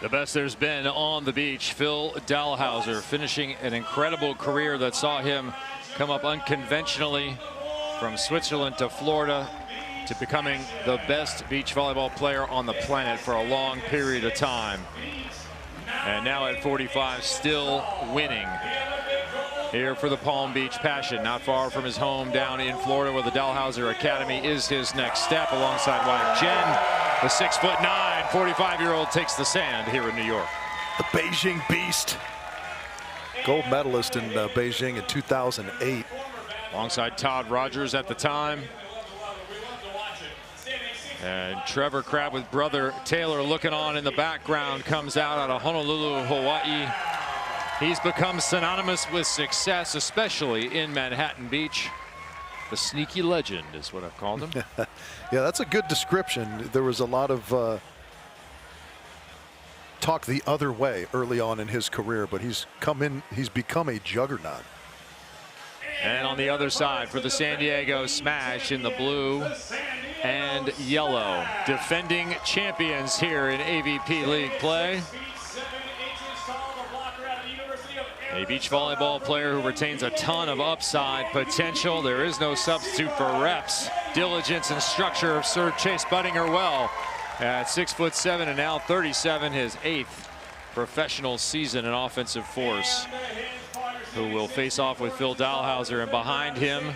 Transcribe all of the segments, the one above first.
The best there's been on the beach. Phil Dalhausser finishing an incredible career that saw him come up unconventionally from Switzerland to Florida to becoming the best beach volleyball player on the planet for a long period of time. And now at 45, still winning here for the Palm Beach Passion, not far from his home down in Florida, where the Dalhausser Academy is his next step, alongside Wyatt Jen. The 6'9", 45-year-old takes the sand here in New York. The Beijing Beast, gold medalist in Beijing in 2008. Alongside Todd Rogers at the time. And Trevor Crabb with brother Taylor looking on in the background comes out of Honolulu, Hawaii. He's become synonymous with success, especially in Manhattan Beach. The sneaky legend is what I've called him. Yeah, that's a good description. There was a lot of talk the other way early on in his career, but he's become a juggernaut. And on the other side for the San Diego Smash in the blue and yellow, defending champions here in AVP League play. A beach volleyball player who retains a ton of upside potential. There is no substitute for reps, diligence, and structure have served Chase Budinger well at 6'7" and now 37, his 8th professional season in offensive force. Who will face off with Phil Dalhausser, and behind him,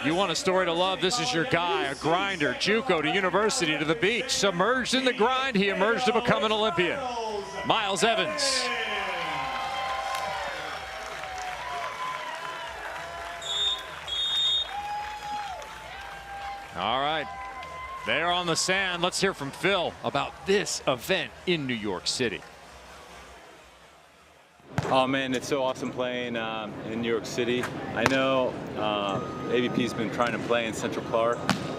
you want a story to love, this is your guy, a grinder, JUCO to university to the beach. Submerged in the grind, he emerged to become an Olympian. Miles Evans. All right, there on the sand. Let's hear from Phil about this event in New York City. Oh man, it's so awesome playing in New York City. I know AVP's been trying to play in Central Park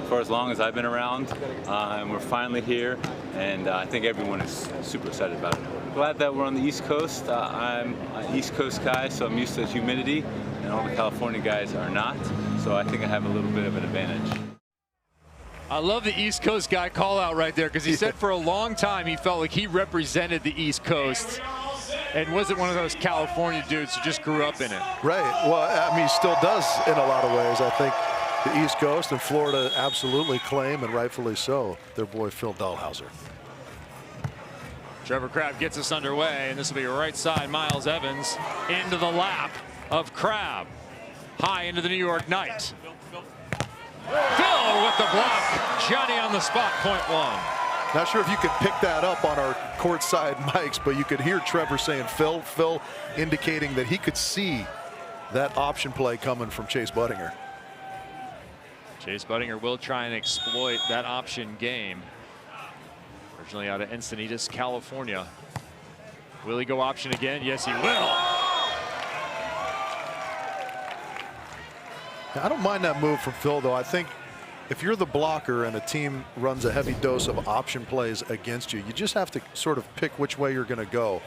for as long as I've been around, and we're finally here, and I think everyone is super excited about it. Glad that we're on the East Coast. I'm an East Coast guy, so I'm used to humidity, and all the California guys are not, so I think I have a little bit of an advantage. I love the East Coast guy call out right there, because he said for a long time he felt like he represented the East Coast and wasn't one of those California dudes who just grew up in it. Right. Well, I mean, he still does in a lot of ways. I think the East Coast and Florida absolutely claim, and rightfully so, their boy Phil Dalhausser. Trevor Crabb gets us underway, and this will be right side Miles Evans into the lap of Crabb. High into the New York Knight. Phil with the block. Johnny on the spot, point one. Not sure if you could pick that up on our courtside mics, but you could hear Trevor saying Phil, Phil, indicating that he could see that option play coming from Chase Budinger. Chase Budinger will try and exploit that option game. Originally out of Encinitas, California. Will he go option again? Yes, he will. I don't mind that move from Phil, though. I think if you're the blocker and a team runs a heavy dose of option plays against you, you just have to sort of pick which way you're going to go.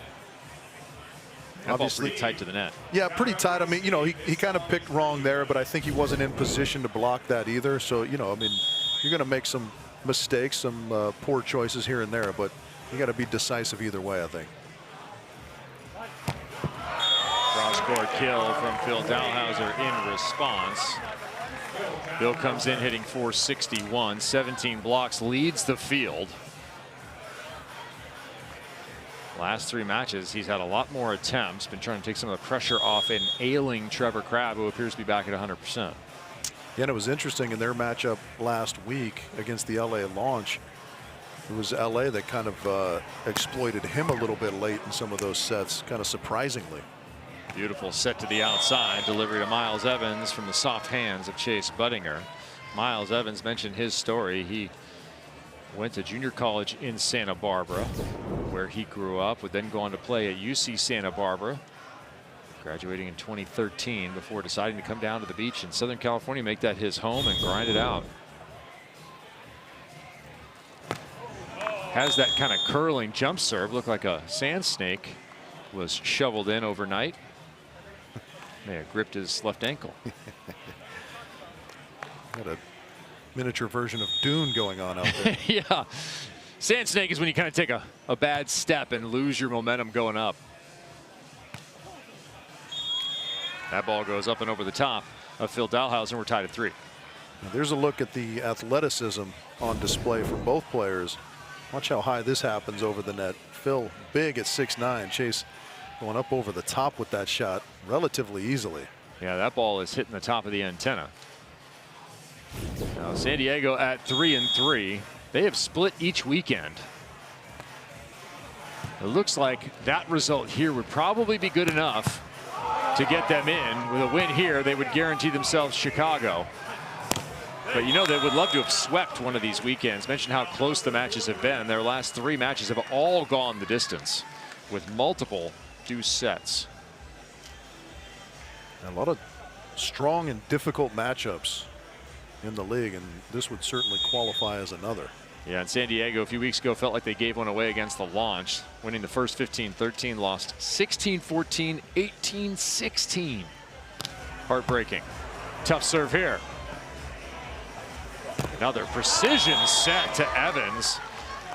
That ball's pretty tight to the net. Yeah, pretty tight. I mean, you know, he kind of picked wrong there, but I think he wasn't in position to block that either. So, you know, I mean, you're going to make some mistakes, some poor choices here and there, but you got to be decisive either way, I think. Cross-court kill from Phil Dalhausser in response. Bill comes in hitting .461, 17 blocks, leads the field. Last 3 matches, he's had a lot more attempts, been trying to take some of the pressure off an ailing Trevor Crabb, who appears to be back at 100%. Yeah, and it was interesting in their matchup last week against the LA Launch. It was LA that kind of exploited him a little bit late in some of those sets, kind of surprisingly. Beautiful set to the outside, delivery to Miles Evans from the soft hands of Chase Budinger. Miles Evans mentioned his story. He went to junior college in Santa Barbara, where he grew up, would then go on to play at UC Santa Barbara, graduating in 2013 before deciding to come down to the beach in Southern California, make that his home and grind it out. Has that kind of curling jump serve, looked like a sand snake was shoveled in overnight. May have gripped his left ankle. Got a miniature version of Dune going on out there. Yeah. Sand snake is when you kind of take a bad step and lose your momentum going up. That ball goes up and over the top of Phil Dalhausser. We're tied at 3. Now there's a look at the athleticism on display for both players. Watch how high this happens over the net. Phil big at 6'9". Chase going up over the top with that shot relatively easily. Yeah, that ball is hitting the top of the antenna. Now San Diego at 3-3. They have split each weekend. It looks like that result here would probably be good enough to get them in. With a win here, they would guarantee themselves Chicago. But you know, they would love to have swept one of these weekends. Mention how close the matches have been. Their last 3 matches have all gone the distance with multiple deuce sets. A lot of strong and difficult matchups in the league, and this would certainly qualify as another. Yeah, and San Diego a few weeks ago felt like they gave one away against the Launch, winning the first 15-13, lost 16-14, 18-16. Heartbreaking. Tough serve here. Another precision set to Evans.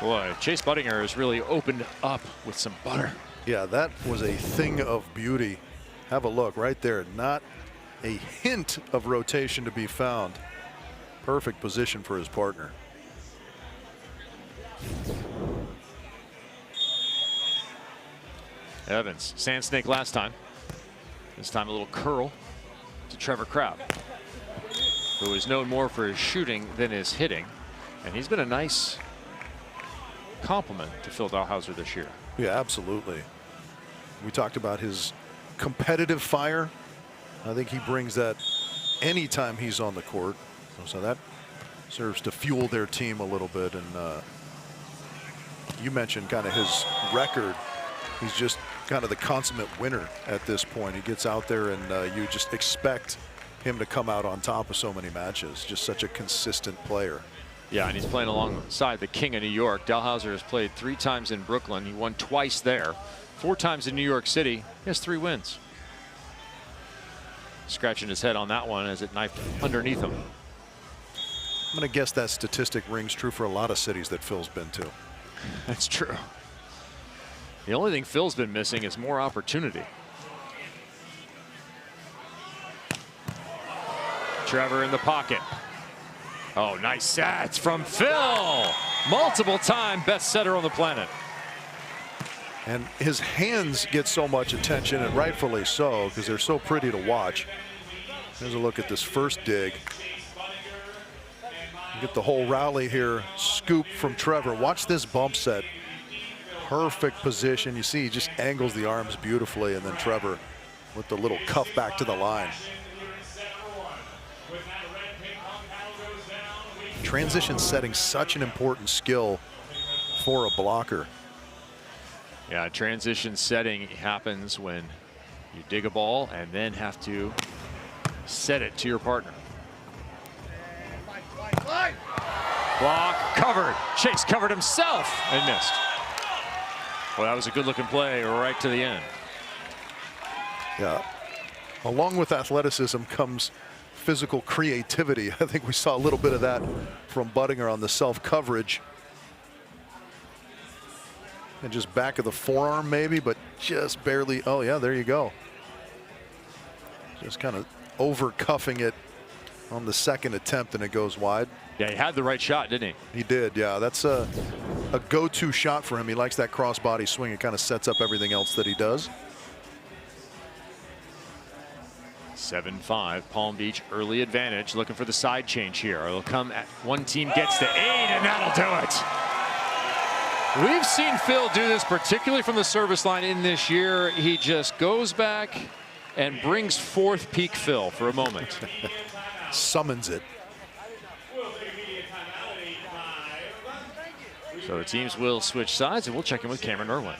Boy, Chase Buttinger has really opened up with some butter. Yeah, that was a thing of beauty. Have a look right there. Not a hint of rotation to be found. Perfect position for his partner. Evans, sand snake last time. This time a little curl to Trevor Crabb, who is known more for his shooting than his hitting. And he's been a nice compliment to Phil Dalhausser this year. Yeah, absolutely. We talked about his competitive fire. I think he brings that anytime he's on the court. So that serves to fuel their team a little bit. And you mentioned kind of his record. He's just kind of the consummate winner at this point. He gets out there and you just expect him to come out on top of so many matches. Just such a consistent player. Yeah, and he's playing alongside the King of New York. Dalhausser has played 3 times in Brooklyn. He won twice there. 4 times in New York City. He has 3 wins. Scratching his head on that one as it knifed underneath him. I'm going to guess that statistic rings true for a lot of cities that Phil's been to. That's true. The only thing Phil's been missing is more opportunity. Trevor in the pocket. Oh, nice sets from Phil. Multiple-time best setter on the planet. And his hands get so much attention, and rightfully so, because they're so pretty to watch. Here's a look at this first dig. You get the whole rally here. Scoop from Trevor. Watch this bump set. Perfect position. You see he just angles the arms beautifully, and then Trevor with the little cuff back to the line. Transition setting, such an important skill for a blocker. Yeah, transition setting happens when you dig a ball and then have to set it to your partner. Block covered. Chase covered himself and missed. Well, that was a good looking play right to the end. Yeah. Along with athleticism comes physical creativity. I think we saw a little bit of that from Buttinger on the self coverage. And just back of the forearm maybe, but just barely. Oh yeah, there you go. Just kind of over cuffing it on the second attempt, and it goes wide. Yeah, he had the right shot, didn't he? He did, yeah. That's a go-to shot for him. He likes that cross-body swing. It kind of sets up everything else that he does. 7-5, Palm Beach early advantage. Looking for the side change here. It'll come at one team gets to 8, and that'll do it. We've seen Phil do this, particularly from the service line in this year. He just goes back and brings forth peak Phil for a moment. Summons it. So the teams will switch sides, and we'll check in with Cameron Irwin.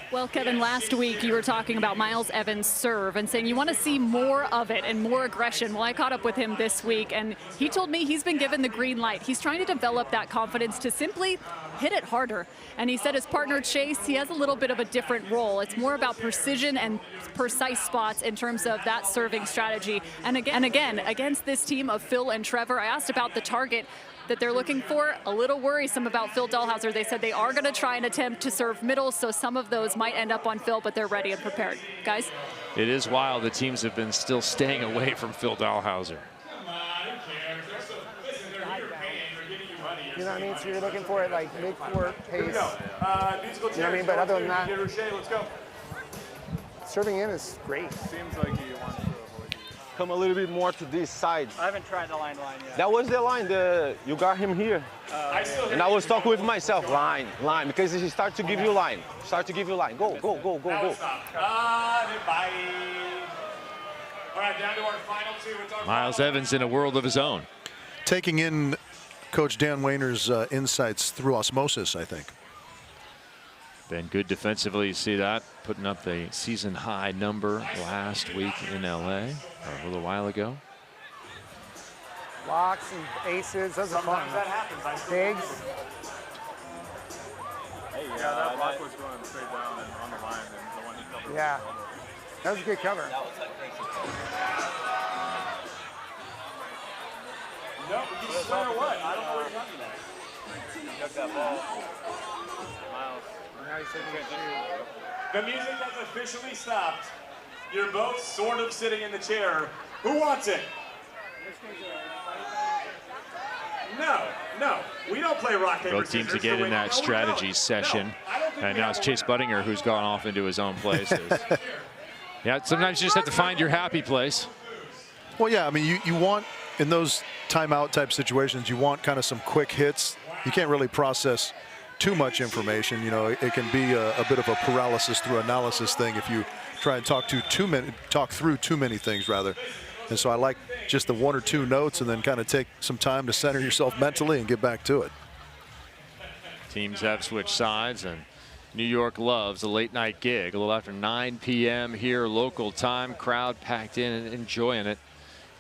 Well, Kevin, last week you were talking about Miles Evans' serve and saying you want to see more of it and more aggression. Well, I caught up with him this week, and he told me he's been given the green light. He's trying to develop that confidence to simply hit it harder. And he said his partner Chase, he has a little bit of a different role. It's more about precision and precise spots in terms of that serving strategy. And again, against this team of Phil and Trevor, I asked about the target that they're looking for. A little worrisome about Phil Dalhausser. They said they are going to try and attempt to serve middle, so some of those might end up on Phil, but they're ready and prepared. Guys? It is wild the teams have been still staying away from Phil Dalhausser. You know what I mean? So you're looking for it like mid-court pace. You know what I mean? But other than that, serving in is great. Seems like he wants to avoid you. Come a little bit more to this side. I haven't tried the line yet. That was the line. You got him here. And I was talking with myself, line, because he start to give you line. Go, go, go, go, go. All right, down to our final two. Miles Evans in a world of his own. Taking in Coach Dan Wayner's insights through osmosis, I think. Been good defensively. You see that, putting up the season high number last week in LA, or a little while ago. Blocks and aces, those are fun. Sometimes that happens. Bigs. Hey, yeah, that block was going straight down and on the line, and the one he covered. Yeah, that was a good cover. No, you swear what? I don't know what you're talking about. You got that ball. Miles. Now he's taking a shoot. The music has officially stopped. You're both sort of sitting in the chair. Who wants it? No, we don't play rock, paper, Both teams scissors, again so in that strategy session. And now it's Chase Buttinger who's gone off into his own places. Yeah, sometimes you just have to find your happy place. Well, yeah, I mean, you want, in those timeout type situations, you want kind of some quick hits. You can't really process too much information. You know, it can be a bit of a paralysis through analysis thing if you try and talk through too many things, rather. And so I like just the one or two notes and then kind of take some time to center yourself mentally and get back to it. Teams have switched sides, and New York loves a late night gig. A little after 9 p.m. here local time. Crowd packed in and enjoying it.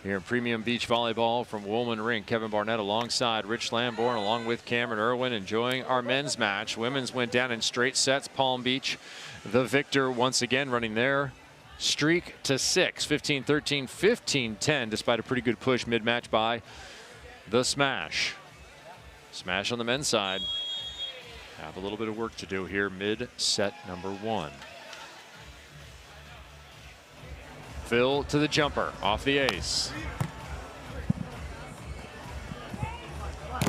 Here in Premium Beach Volleyball from Woolman Rink, Kevin Barnett alongside Rich Lamborn, along with Cameron Irwin, enjoying our men's match. Women's went down in straight sets. Palm Beach, the victor, once again running their streak to 6, 15-13, 15-10, despite a pretty good push mid-match by the Smash. Smash on the men's side have a little bit of work to do here mid-set number 1. Phil to the jumper, off the ace.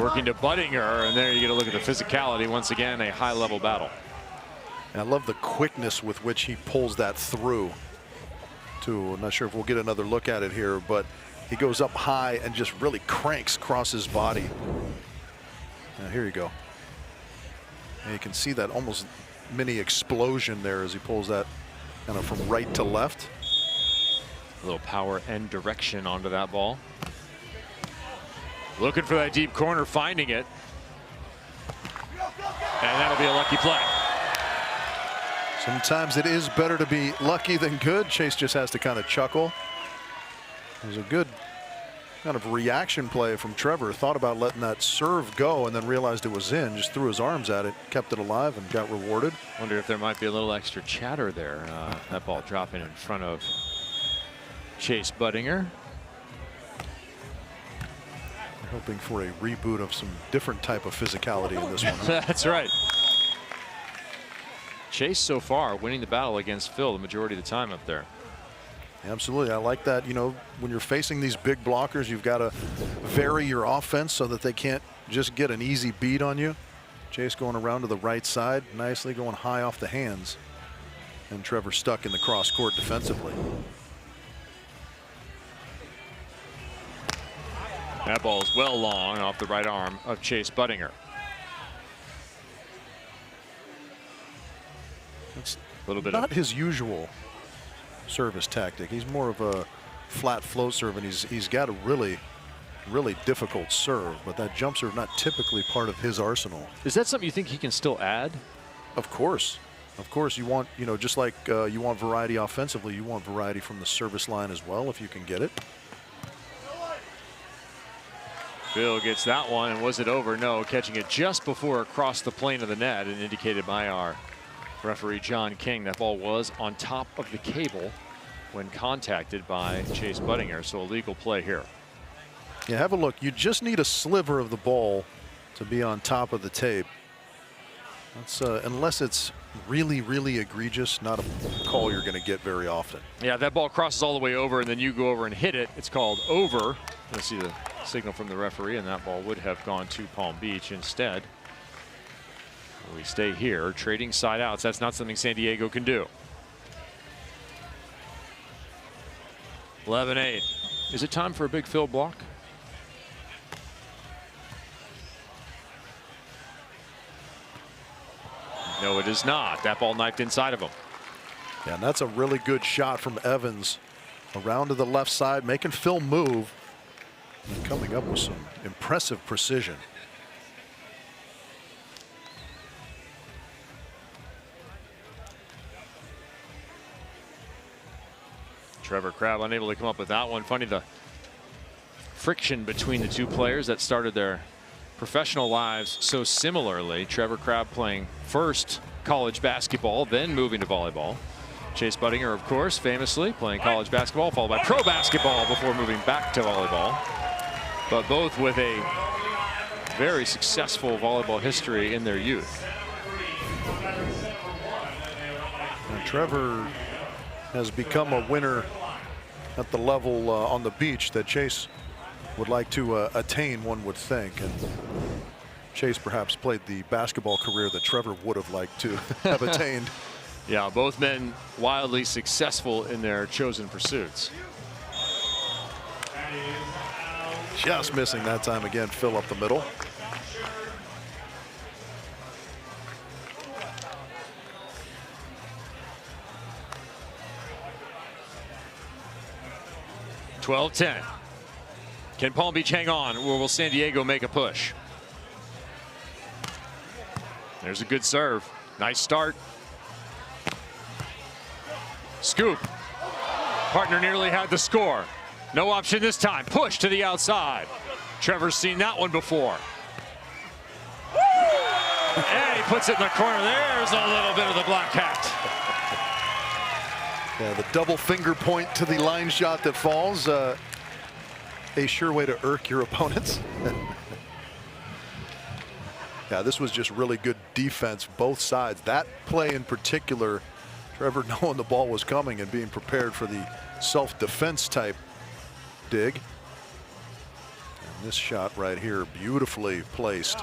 Working to Buttinger, and there you get a look at the physicality. Once again, a high-level battle. And I love the quickness with which he pulls that through. I'm not sure if we'll get another look at it here, but he goes up high and just really cranks across his body. Now here you go. And you can see that almost mini explosion there as he pulls that kind of from right to left. A little power and direction onto that ball. Looking for that deep corner, finding it. And that'll be a lucky play. Sometimes it is better to be lucky than good. Chase just has to kind of chuckle. It was a good kind of reaction play from Trevor. Thought about letting that serve go and then realized it was in. Just threw his arms at it, kept it alive, and got rewarded. Wonder if there might be a little extra chatter there. That ball dropping in front of Chase Buttinger. Hoping for a reboot of some different type of physicality in this one. That's right. Chase so far winning the battle against Phil the majority of the time up there. Absolutely. I like that. You know, when you're facing these big blockers, you've got to vary your offense so that they can't just get an easy beat on you. Chase going around to the right side, nicely going high off the hands. And Trevor stuck in the cross court defensively. That ball is well long off the right arm of Chase Buttinger. It's a little bit not his usual service tactic. He's more of a flat float serve, and he's got a really difficult serve, but that jump serve not typically part of his arsenal. Is that something you think he can still add? Of course. Of course, you want, you know, just like you want variety offensively, you want variety from the service line as well if you can get it. Phil gets that one, and was it over? No, catching it just before across the plane of the net, and indicated by our referee John King that ball was on top of the cable when contacted by Chase Budinger, so a legal play here. Yeah, have a look. You just need a sliver of the ball to be on top of the tape. That's unless it's really, really egregious, not a call you're going to get very often. Yeah, that ball crosses all the way over, and then you go over and hit it. It's called over. You'll see the signal from the referee, and that ball would have gone to Palm Beach instead. We stay here, trading side outs. That's not something San Diego can do. 11-8. Is it time for a big Phil block? No, it is not. That ball knifed inside of him. Yeah, and that's a really good shot from Evans around to the left side, making Phil move and coming up with some impressive precision. Trevor Crabb unable to come up with that one. Funny, the friction between the two players that started their professional lives so similarly. Trevor Crabb playing first college basketball, then moving to volleyball. Chase Budinger, of course, famously playing college basketball, followed by pro basketball before moving back to volleyball. But both with a very successful volleyball history in their youth. And Trevor has become a winner at the level on the beach that Chase would like to attain, one would think. And Chase perhaps played the basketball career that Trevor would have liked to have attained. Yeah, both men wildly successful in their chosen pursuits. Just missing that time again. Phil up the middle. (12-10). Can Palm Beach hang on, or will San Diego make a push? There's a good serve. Nice start. Scoop. Partner nearly had the score. No option this time. Push to the outside. Trevor's seen that one before. And he puts it in the corner. There's a little bit of the black hat. Yeah, the double finger point to the line shot that falls. A sure way to irk your opponents. Yeah, this was just really good defense, both sides. That play in particular, Trevor knowing the ball was coming and being prepared for the self-defense type dig. And this shot right here, beautifully placed,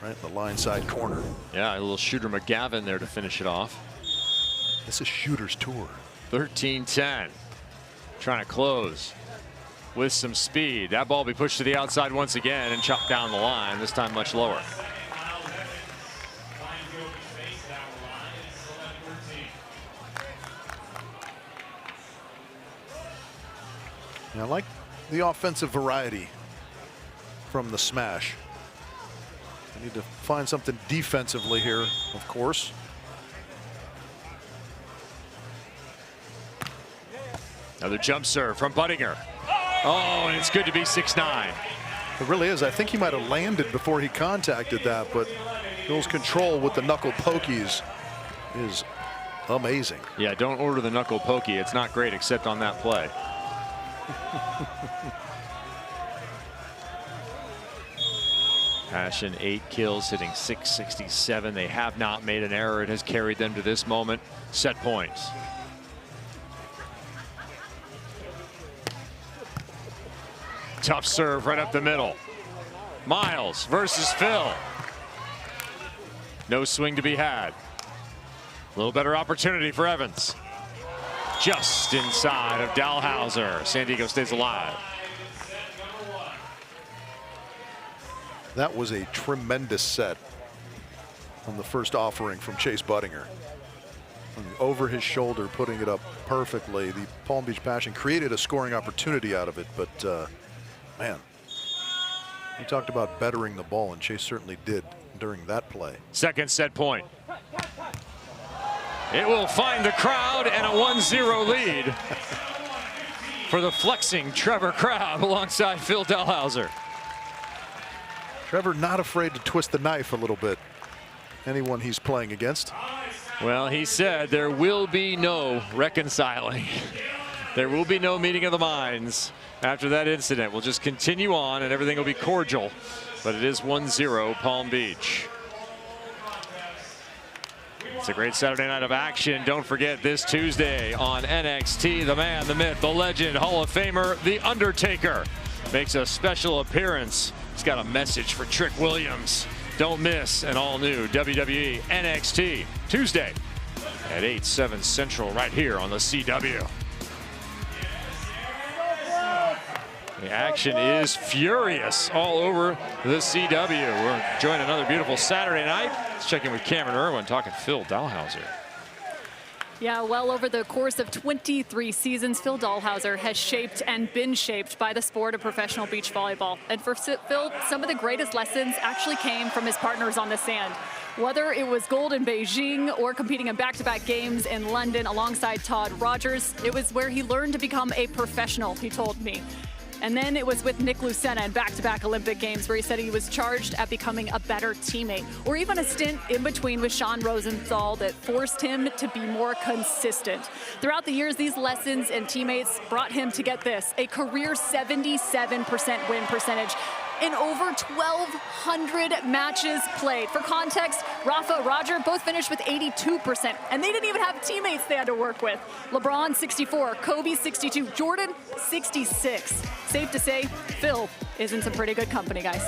right in the line side corner. Yeah, a little Shooter McGavin there to finish it off. This is Shooter's tour. 13-10. Trying to close with some speed. That ball will be pushed to the outside once again and chopped down the line, this time much lower. I like the offensive variety from the smash. I need to find something defensively here, of course. Another jump serve from Budinger. Oh, and it's good to be 6'9". It really is. I think he might have landed before he contacted that, but Phil's control with the knuckle pokies is amazing. Yeah, don't order the knuckle pokey. It's not great except on that play. Passion 8 kills, hitting .667. They have not made an error. It has carried them to this moment. Set points. Tough serve right up the middle. Miles versus Phil. No swing to be had. A little better opportunity for Evans. Just inside of Dalhauser. San Diego stays alive. That was a tremendous set on the first offering from Chase Budinger. Over his shoulder, putting it up perfectly. The Palm Beach Passion created a scoring opportunity out of it, but man, we talked about bettering the ball, and Chase certainly did during that play. Second set point. It will find the crowd and a 1-0 lead for the flexing Trevor Crowd alongside Phil Dalhausser. Trevor not afraid to twist the knife a little bit. Anyone he's playing against. Well, he said there will be no reconciling. There will be no meeting of the minds after that incident. We'll just continue on and everything will be cordial. But it is 1-0 Palm Beach. It's a great Saturday night of action. Don't forget this Tuesday on NXT, the man, the myth, the legend, Hall of Famer, The Undertaker makes a special appearance. He's got a message for Trick Williams. Don't miss an all-new WWE NXT Tuesday at 8/7 Central right here on the CW. The action is furious all over the CW. We're enjoying another beautiful Saturday night. Let's check in with Cameron Irwin talking Phil Dalhausser. Yeah, well, over the course of 23 seasons, Phil Dalhausser has shaped and been shaped by the sport of professional beach volleyball. And for Phil, some of the greatest lessons actually came from his partners on the sand. Whether it was gold in Beijing or competing in back-to-back games in London alongside Todd Rogers, it was where he learned to become a professional, he told me. And then it was with Nick Lucena in back-to-back Olympic Games where he said he was charged at becoming a better teammate. Or even a stint in between with Sean Rosenthal that forced him to be more consistent. Throughout the years, these lessons and teammates brought him to, get this, a career 77% win percentage in over 1,200 matches played. For context, Rafa, Roger both finished with 82%, and they didn't even have teammates they had to work with. LeBron, 64, Kobe, 62, Jordan, 66. Safe to say, Phil is in some pretty good company, guys.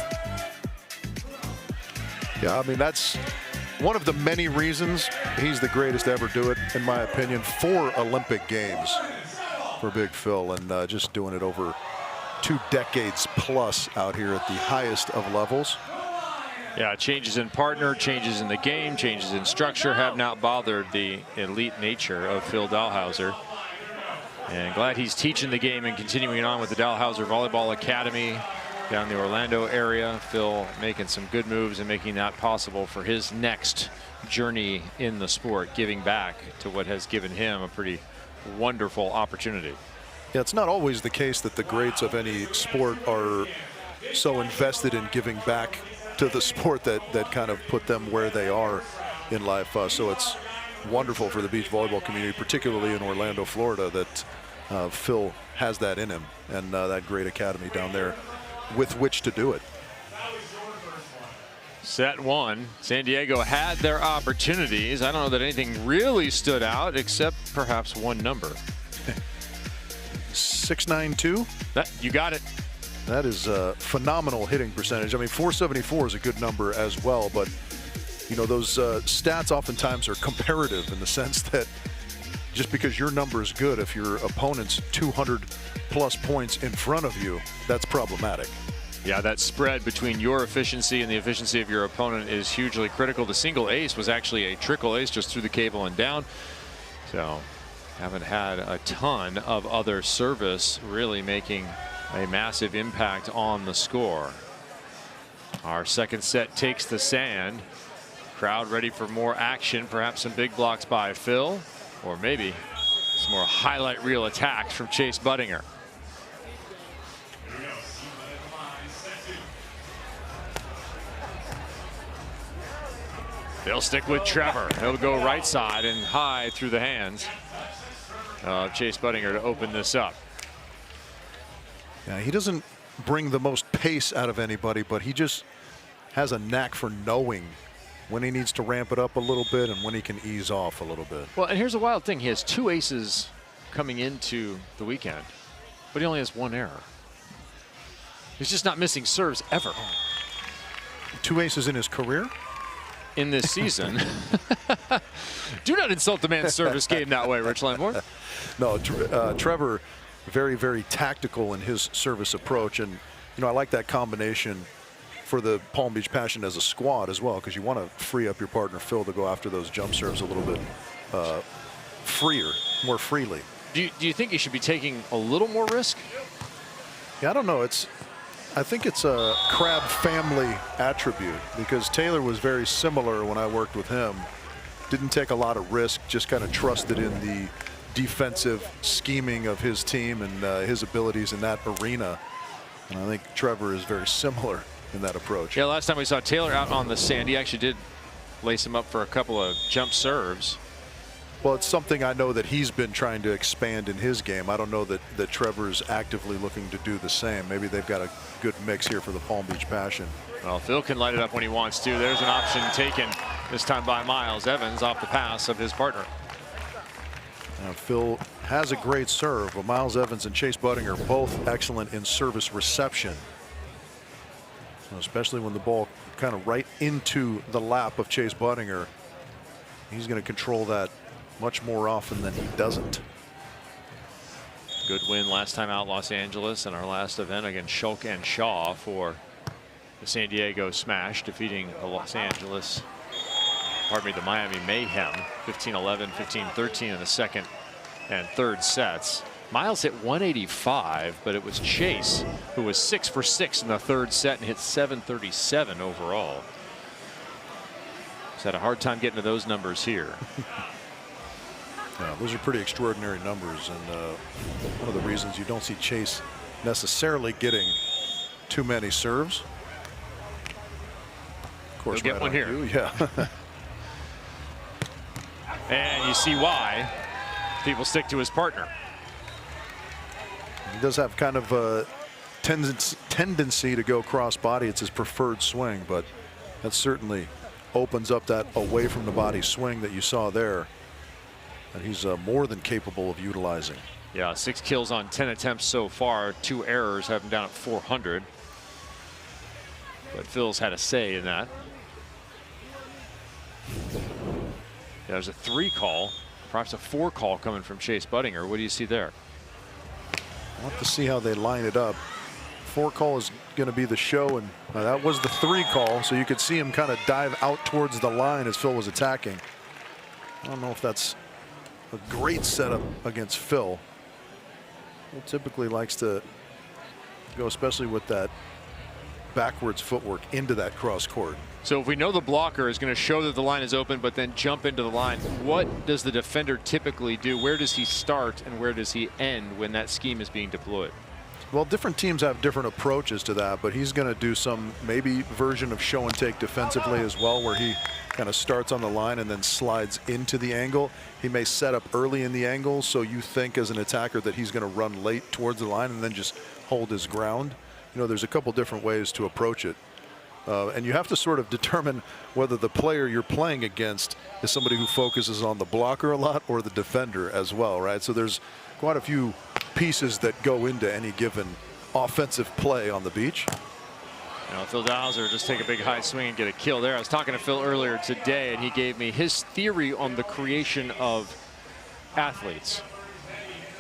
Yeah, I mean, that's one of the many reasons he's the greatest to ever do it, in my opinion. 4 Olympic Games for Big Phil, and just doing it over 2 decades plus out here at the highest of levels. Yeah, changes in partner, changes in the game, changes in structure have not bothered the elite nature of Phil Dalhausser. And glad he's teaching the game and continuing on with the Dalhausser Volleyball Academy down the Orlando area. Phil making some good moves and making that possible for his next journey in the sport, giving back to what has given him a pretty wonderful opportunity. Yeah, it's not always the case that the greats of any sport are so invested in giving back to the sport that kind of put them where they are in life. So it's wonderful for the beach volleyball community, particularly in Orlando, Florida, that Phil has that in him and that great academy down there with which to do it. Set 1, San Diego had their opportunities. I don't know that anything really stood out except perhaps one number. 692. That, you got it. That is a phenomenal hitting percentage. I mean, 474 is a good number as well, but you know, those stats oftentimes are comparative in the sense that just because your number is good, if your opponent's 200 plus points in front of you, that's problematic. Yeah, that spread between your efficiency and the efficiency of your opponent is hugely critical. The single ace was actually a triple ace just through the cable and down. So haven't had a ton of other service really making a massive impact on the score. Our second set takes the sand. Crowd ready for more action, perhaps some big blocks by Phil, or maybe some more highlight reel attacks from Chase Budinger. They'll stick with Trevor. He'll go right side and high through the hands of Chase Budinger to open this up. Yeah, he doesn't bring the most pace out of anybody, but he just has a knack for knowing when he needs to ramp it up a little bit and when he can ease off a little bit. Well, and here's a wild thing. He has 2 aces coming into the weekend, but he only has 1 error. He's just not missing serves ever. 2 aces in his career? In this season. Do not insult the man's service game that way, Rich Lamborn. No, Trevor, very, very tactical in his service approach. And, you know, I like that combination for the Palm Beach Passion as a squad as well, because you want to free up your partner, Phil, to go after those jump serves a little bit more freely. Do you think he should be taking a little more risk? Yeah, I don't know. I think it's a Crab family attribute, because Taylor was very similar when I worked with him. didn't take a lot of risk, just kind of trusted in the defensive scheming of his team and his abilities in that arena. And I think Trevor is very similar in that approach. Yeah, last time we saw Taylor out on the sand, he actually did lace him up for a couple of jump serves. Well, it's something I know that he's been trying to expand in his game. I don't know that Trevor's actively looking to do the same. Maybe they've got a good mix here for the Palm Beach Passion. Well, Phil can light it up when he wants to. There's an option taken this time by Miles Evans off the pass of his partner. Now, Phil has a great serve, but Miles Evans and Chase Budding are both excellent in service reception. So especially when the ball kind of right into the lap of Chase Buddinger, he's going to control that much more often than he doesn't. Good win last time out Los Angeles and our last event against Schulk and Shaw for the San Diego Smash, defeating the Los Angeles, pardon me, the Miami Mayhem 15-11, 15-13 in the second and third sets. Miles hit 185, but it was Chase who was 6 for 6 in the third set and hit 737 overall. He's had a hard time getting to those numbers here. Yeah, those are pretty extraordinary numbers, and one of the reasons you don't see Chase necessarily getting too many serves. Of course, he'll get one here. Yeah. And you see why people stick to his partner. He does have kind of a tendency to go cross body. It's his preferred swing, but that certainly opens up that away from the body swing that you saw there. And he's more than capable of utilizing. Yeah, 6 kills on 10 attempts so far, 2 errors, have him down at 400. But Phil's had a say in that. Yeah, there's a 3 call, perhaps a 4 call coming from Chase Buddinger. What do you see there? I'll have to see how they line it up. 4 call is going to be the show, and that was the 3 call, so you could see him kind of dive out towards the line as Phil was attacking. I don't know if that's a great setup against Phil. He typically likes to go, especially with that backwards footwork, into that cross court. So if we know the blocker is going to show that the line is open but then jump into the line, what does the defender typically do? Where does he start and where does he end when that scheme is being deployed? Well, different teams have different approaches to that, but he's going to do some maybe version of show and take defensively as well, where he kind of starts on the line and then slides into the angle. He may set up early in the angle, so you think as an attacker that he's going to run late towards the line and then just hold his ground. You know, there's a couple different ways to approach it. And you have to sort of determine whether the player you're playing against is somebody who focuses on the blocker a lot or the defender as well, right? So there's quite a few pieces that go into any given offensive play on the beach. You know, Phil Dowser just take a big high swing and get a kill there. I was talking to Phil earlier today, and he gave me his theory on the creation of athletes.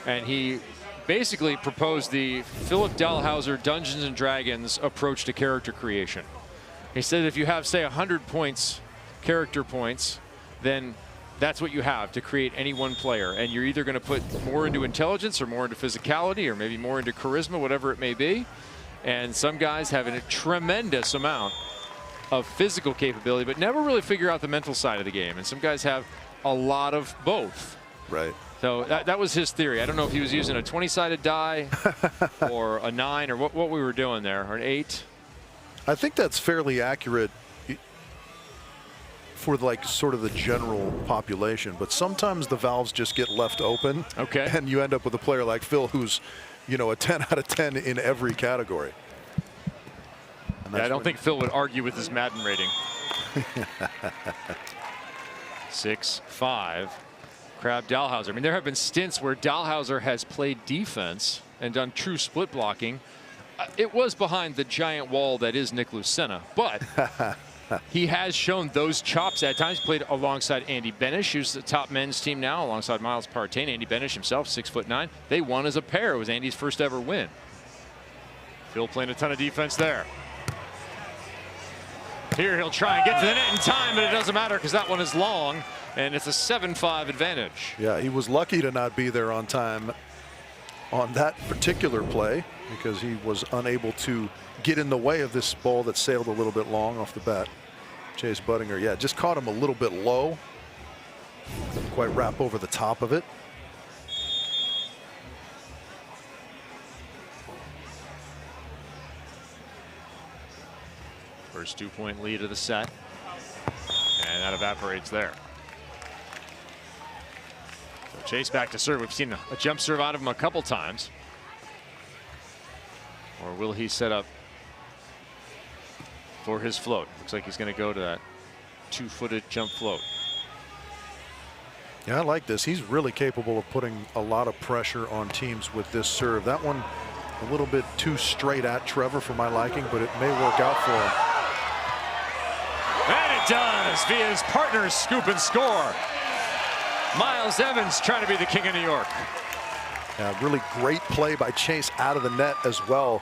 And he basically proposed the Philip Dalhausser Dungeons and Dragons approach to character creation. He said if you have, say, 100 points, character points, then that's what you have to create any one player. And you're either going to put more into intelligence or more into physicality or maybe more into charisma, whatever it may be. And some guys have a tremendous amount of physical capability, but never really figure out the mental side of the game. And some guys have a lot of both. Right. So that was his theory. I don't know if he was using a 20-sided die or a 9 or what we were doing there, or an 8. I think that's fairly accurate for like sort of the general population, but sometimes the valves just get left open. Okay. And you end up with a player like Phil who's, you know, a 10 out of 10 in every category. Yeah, I don't think Phil would argue with his Madden rating. 6-5. Crab Dalhausser. I mean, there have been stints where Dalhausser has played defense and done true split blocking. It was behind the giant wall that is Nick Lucena, but he has shown those chops at times. Played alongside Andy Benish, who's the top men's team now, alongside Miles Partain. Andy Benish himself, 6'9". They won as a pair. It was Andy's first ever win. Phil playing a ton of defense there. Here he'll try and get to the net in time, but it doesn't matter because that one is long, and it's a 7-5 advantage. Yeah, he was lucky to not be there on time on that particular play because he was unable to get in the way of this ball that sailed a little bit long off the bat. Chase Buddinger, yeah, just caught him a little bit low. Didn't quite wrap over the top of it. First 2-point lead of the set. And that evaporates there. So Chase back to serve. We've seen a jump serve out of him a couple times. Or will he set up for his float? Looks like he's going to go to that 2-footed jump float. Yeah, I like this. He's really capable of putting a lot of pressure on teams with this serve. That one a little bit too straight at Trevor for my liking, but it may work out for him. And it does via his partner's scoop and score. Miles Evans trying to be the king of New York. Yeah, really great play by Chase out of the net as well.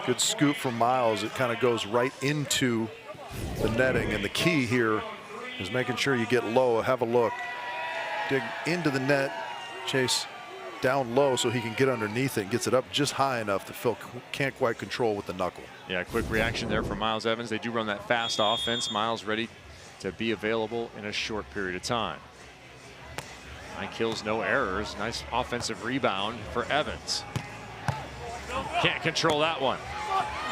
Good scoop from Miles. It kind of goes right into the netting, and the key here is making sure you get low. Have a look. Dig into the net. Chase down low so he can get underneath it and gets it up just high enough that Phil can't quite control with the knuckle. Yeah, quick reaction there from Miles Evans. They do run that fast offense. Miles ready to be available in a short period of time. 9 kills, no errors. Nice offensive rebound for Evans. Can't control that one.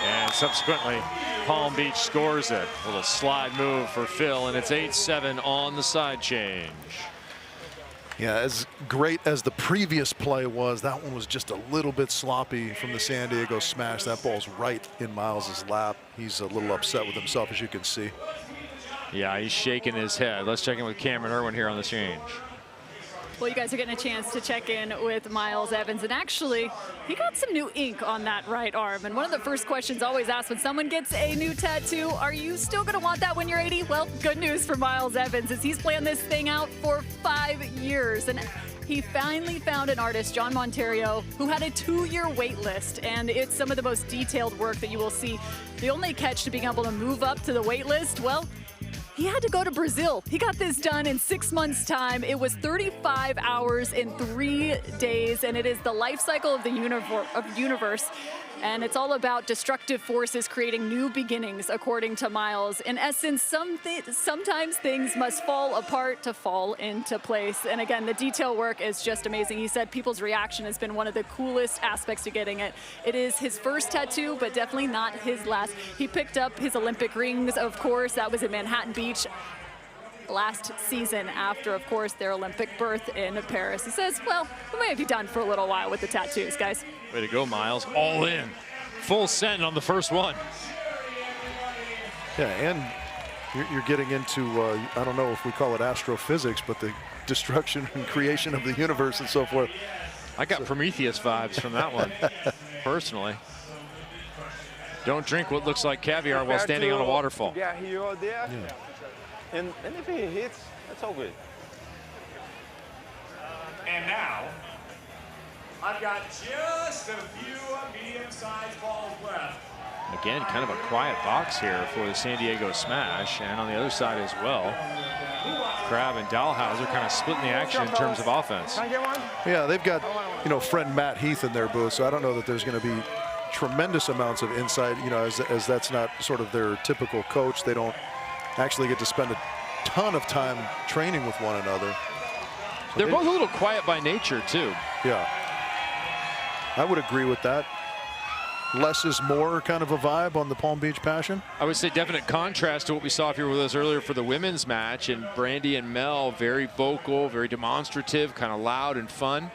And subsequently, Palm Beach scores it. A little slide move for Phil, and it's 8-7 on the side change. Yeah, as great as the previous play was, that one was just a little bit sloppy from the San Diego smash. That ball's right in Miles's lap. He's a little upset with himself, as you can see. Yeah, he's shaking his head. Let's check in with Cameron Irwin here on the change. Well, you guys are getting a chance to check in with Miles Evans, and actually, he got some new ink on that right arm. And one of the first questions always asked when someone gets a new tattoo, are you still going to want that when you're 80? Well, good news for Miles Evans is he's planned this thing out for 5 years. And he finally found an artist, John Monterio, who had a 2-year wait list, and it's some of the most detailed work that you will see. The only catch to being able to move up to the wait list, well, he had to go to Brazil. He got this done in 6 months' time. It was 35 hours in 3 days, and it is the life cycle of the universe. And it's all about destructive forces creating new beginnings, according to Miles. In essence, sometimes things must fall apart to fall into place. And again, the detail work is just amazing. He said people's reaction has been one of the coolest aspects to getting it. It is his first tattoo, but definitely not his last. He picked up his Olympic rings, of course. That was in Manhattan Beach last season after, of course, their Olympic berth in Paris. He says, well, we may be done for a little while with the tattoos, guys. Way to go, Miles. All in. Full send on the first one. Yeah, and you're getting into, I don't know if we call it astrophysics, but the destruction and creation of the universe and so forth. I got Prometheus vibes from that one, personally. Don't drink what looks like caviar while standing on a waterfall. Yeah, here or there. Yeah. And if he hits, that's all good. And now, I've got just a few medium-sized balls left. Again, kind of a quiet box here for the San Diego Smash, and on the other side as well, Crab and Dahlhauser kind of splitting the action in terms of offense. Yeah, they've got, you know, friend Matt Heath in their booth, so I don't know that there's going to be tremendous amounts of insight, you know, as that's not sort of their typical coach. They don't actually get to spend a ton of time training with one another. So they're both a little quiet by nature, too. Yeah. I would agree with that. Less is more kind of a vibe on the Palm Beach Passion. I would say definite contrast to what we saw if you were with us earlier for the women's match. And Brandy and Mel, very vocal, very demonstrative, kind of loud and fun.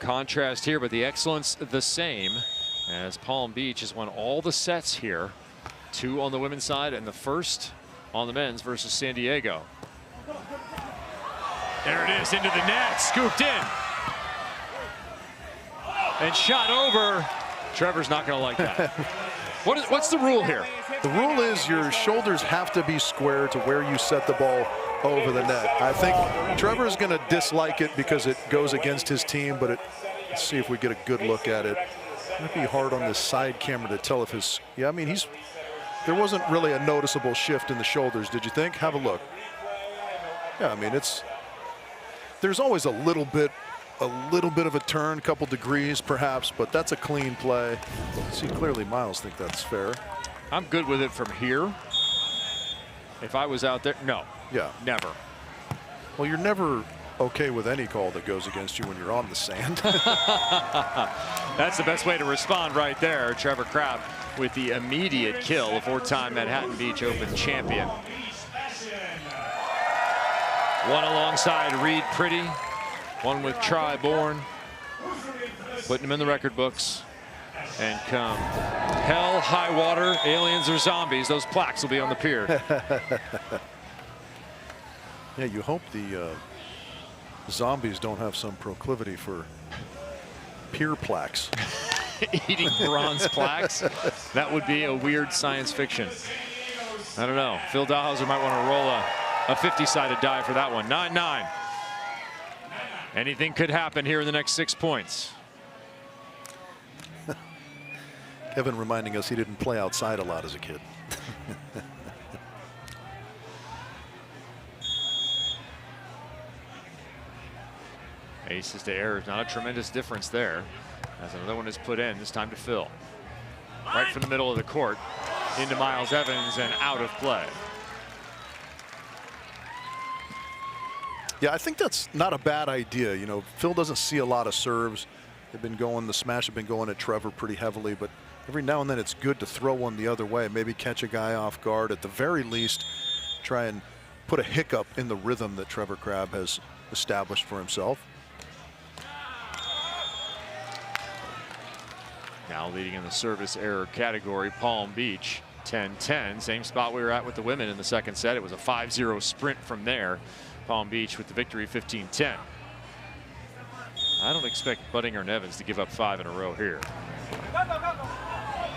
Contrast here, but the excellence the same, as Palm Beach has won all the sets here. 2 on the women's side and the first on the men's versus San Diego. There it is, into the net, scooped in. And shot over. Trevor's not going to like that. What's the rule here? The rule is your shoulders have to be square to where you set the ball over the net. I think Trevor's going to dislike it because it goes against his team, but let's see if we get a good look at it. It might be hard on this side camera to tell if his, yeah, I mean, there wasn't really a noticeable shift in the shoulders, did you think? Have a look. Yeah, I mean, there's always a little bit of a turn, couple degrees perhaps, but that's a clean play. See, clearly Miles think that's fair. I'm good with it from here. If I was out there, no. Yeah. Never. Well, you're never okay with any call that goes against you when you're on the sand. That's the best way to respond right there. Trevor Crabb with the immediate kill, a 4-time Manhattan Beach Open champion. One alongside Reed Pretty, one with Tri-Born, putting him in the record books. And come hell, high water, aliens or zombies, those plaques will be on the pier. Yeah, you hope the zombies don't have some proclivity for pier plaques. Eating bronze plaques. That would be a weird science fiction. I don't know. Phil Dalhausser might want to roll a 50-sided die for that one. 9-9. Anything could happen here in the next 6 points. Kevin reminding us he didn't play outside a lot as a kid. Aces to errors, not a tremendous difference there. As another one is put in, this time to Phil. Right from the middle of the court, into Miles Evans and out of play. Yeah, I think that's not a bad idea. You know, Phil doesn't see a lot of serves. They've been going, the smash have been going at Trevor pretty heavily, but every now and then it's good to throw one the other way, maybe catch a guy off guard. At the very least, try and put a hiccup in the rhythm that Trevor Crabb has established for himself. Now leading in the service error category, Palm Beach, 10-10. Same spot we were at with the women in the second set. It was a 5-0 sprint from there. Palm Beach with the victory, 15-10. I don't expect Budinger and Evans to give up 5 in a row here.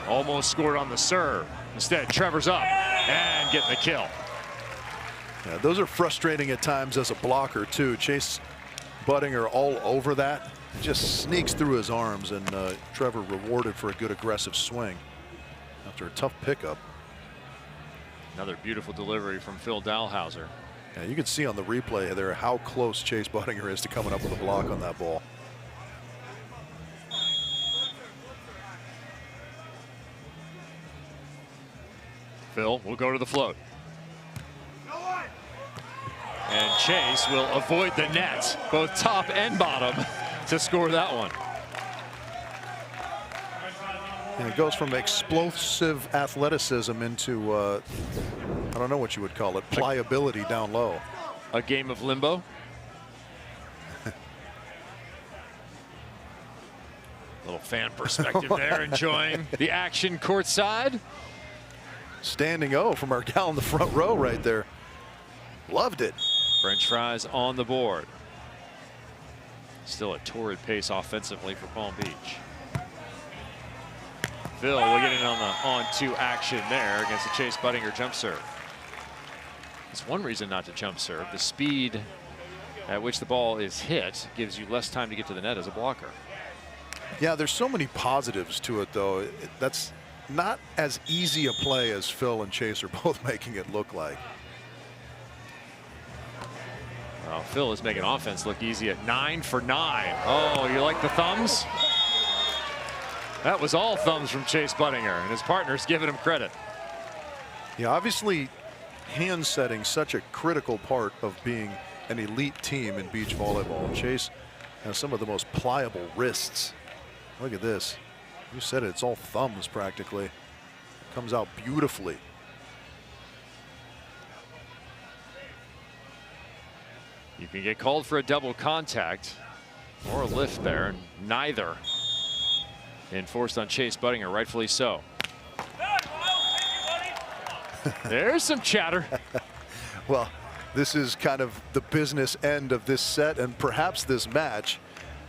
Almost scored on the serve. Instead, Trevor's up and getting the kill. Yeah, those are frustrating at times as a blocker too. Chase Budinger all over that. Just sneaks through his arms, and Trevor rewarded for a good aggressive swing after a tough pickup. Another beautiful delivery from Phil Dalhausser. Yeah, you can see on the replay there how close Chase Budinger is to coming up with a block on that ball. Phil will go to the float. And Chase will avoid the net, both top and bottom, to score that one. And it goes from explosive athleticism into, I don't know what you would call it, pliability down low. A game of limbo. Little fan perspective there, enjoying the action courtside. Standing O from our gal in the front row right there. Loved it. French fries on the board. Still a torrid pace offensively for Palm Beach. Phil will get in on the on-2 action there against the Chase Budinger jump serve. It's one reason not to jump serve. The speed at which the ball is hit gives you less time to get to the net as a blocker. Yeah, there's so many positives to it, though. That's not as easy a play as Phil and Chase are both making it look like. Well, Phil is making offense look easy at 9 for 9. Oh, you like the thumbs? That was all thumbs from Chase Budinger, and his partner's giving him credit. Yeah, obviously, hand setting such a critical part of being an elite team in beach volleyball. Chase has some of the most pliable wrists. Look at this. You said it, it's all thumbs practically. Comes out beautifully. You can get called for a double contact or a lift there, and neither enforced on Chase Budinger, rightfully so. There's some chatter. Well, this is kind of the business end of this set and perhaps this match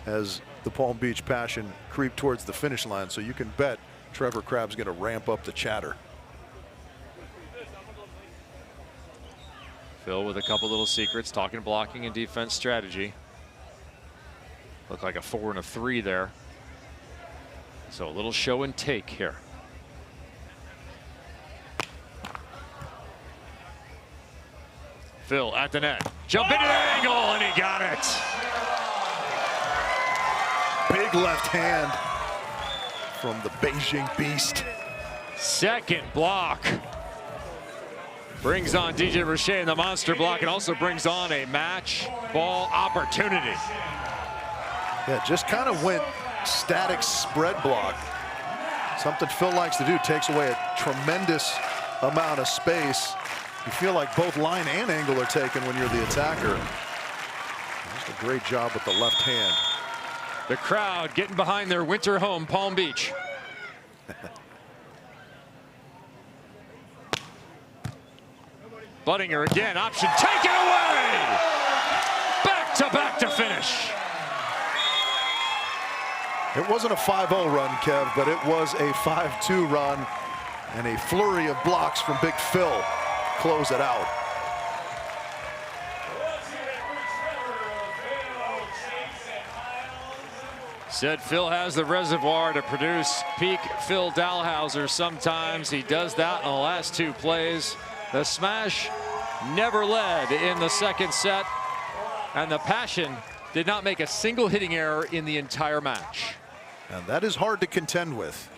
as the Palm Beach Passion creep towards the finish line. So you can bet Trevor Crabb's going to ramp up the chatter. Phil with a couple little secrets, talking blocking and defense strategy. Looked like a 4 and a 3 there. So a little show and take here. Phil at the net. Jump into the angle, and he got it. Big left hand from the Beijing Beast. Second block Brings on DJ Roche in the monster block and also brings on a match ball opportunity. Yeah, just kind of went static spread block. Something Phil likes to do, takes away a tremendous amount of space. You feel like both line and angle are taken when you're the attacker. Just a great job with the left hand. The crowd getting behind their winter home, Palm Beach. Buttinger again, option taken away! Back to finish. It wasn't a 5-0 run, Kev, but it was a 5-2 run, and a flurry of blocks from Big Phil close it out. Said Phil has the reservoir to produce peak Phil Dalhausser. Sometimes he does that in the last 2 plays. The smash never led in the second set, and the passion did not make a single hitting error in the entire match. And that is hard to contend with.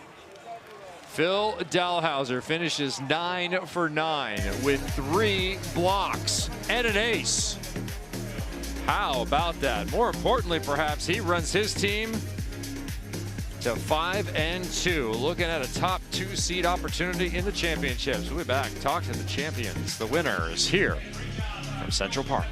Phil Dalhausser finishes 9 for 9 with 3 blocks and an ace. How about that? More importantly, perhaps, he runs his team to 5-2, looking at a top 2 seed opportunity in the championships. We'll be back, talk to the champions, the winners, here from Central Park.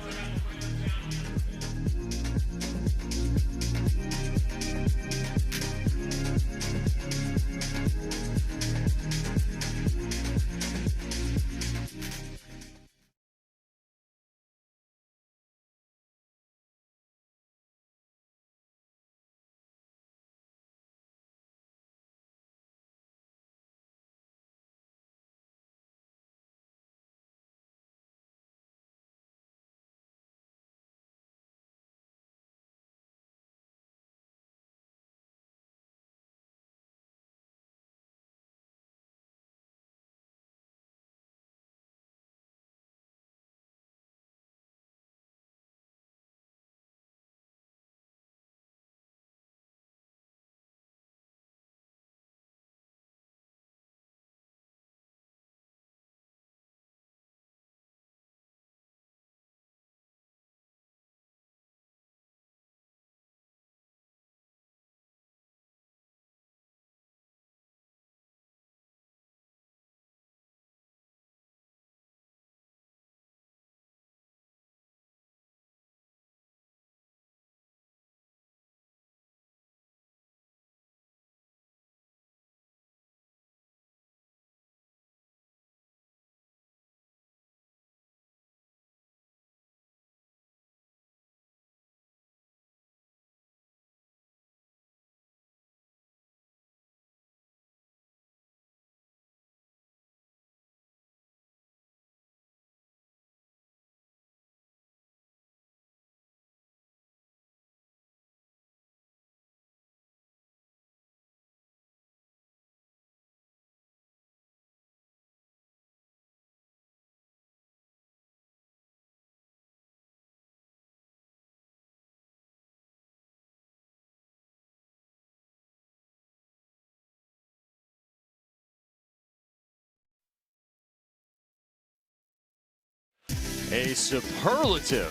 A superlative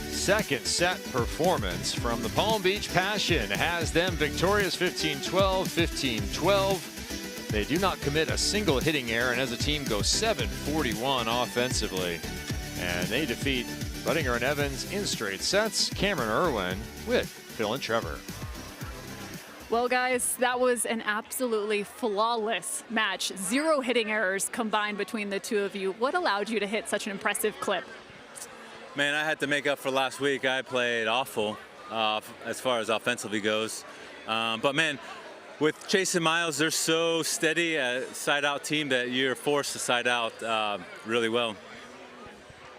second set performance from the Palm Beach Passion has them victorious 15-12, 15-12. They do not commit a single hitting error, and as a team go 7-41 offensively. And they defeat Buttinger and Evans in straight sets. Cameron Irwin with Phil and Trevor. Well, guys, that was an absolutely flawless match. 0 hitting errors combined between the two of you. What allowed you to hit such an impressive clip? Man, I had to make up for last week. I played awful as far as offensively goes. But man, with Chase and Miles, they're so steady, a side-out team that you're forced to side out really well.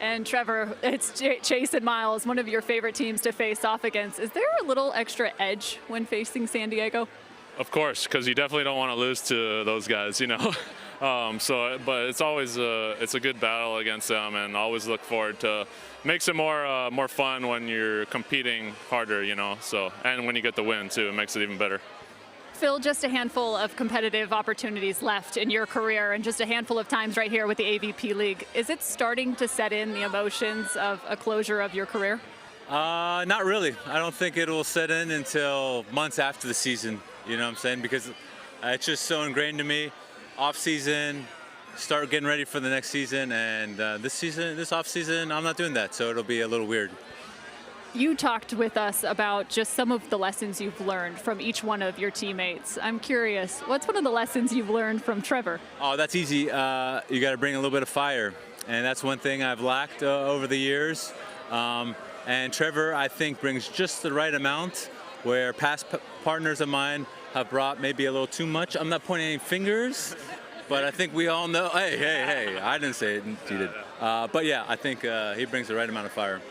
And Trevor, it's Chase and Miles, one of your favorite teams to face off against. Is there a little extra edge when facing San Diego? Of course, because you definitely don't want to lose to those guys, you know. But it's always it's a good battle against them, and always look forward to. Makes it more fun when you're competing harder, you know. So, and when you get the win too, it makes it even better. Phil, just a handful of competitive opportunities left in your career and just a handful of times right here with the AVP League. Is it starting to set in the emotions of a closure of your career? Not really. I don't think it will set in until months after the season, you know what I'm saying? Because it's just so ingrained to me. Off season, start getting ready for the next season, and this off season, I'm not doing that, so it'll be a little weird. You talked with us about just some of the lessons you've learned from each one of your teammates. I'm curious, what's one of the lessons you've learned from Trevor? Oh, that's easy. You got to bring a little bit of fire, and that's one thing I've lacked over the years. And Trevor, I think, brings just the right amount, where past partners of mine have brought maybe a little too much. I'm not pointing any fingers, but I think we all know. Hey, I didn't say it, you did. But yeah, I think he brings the right amount of fire.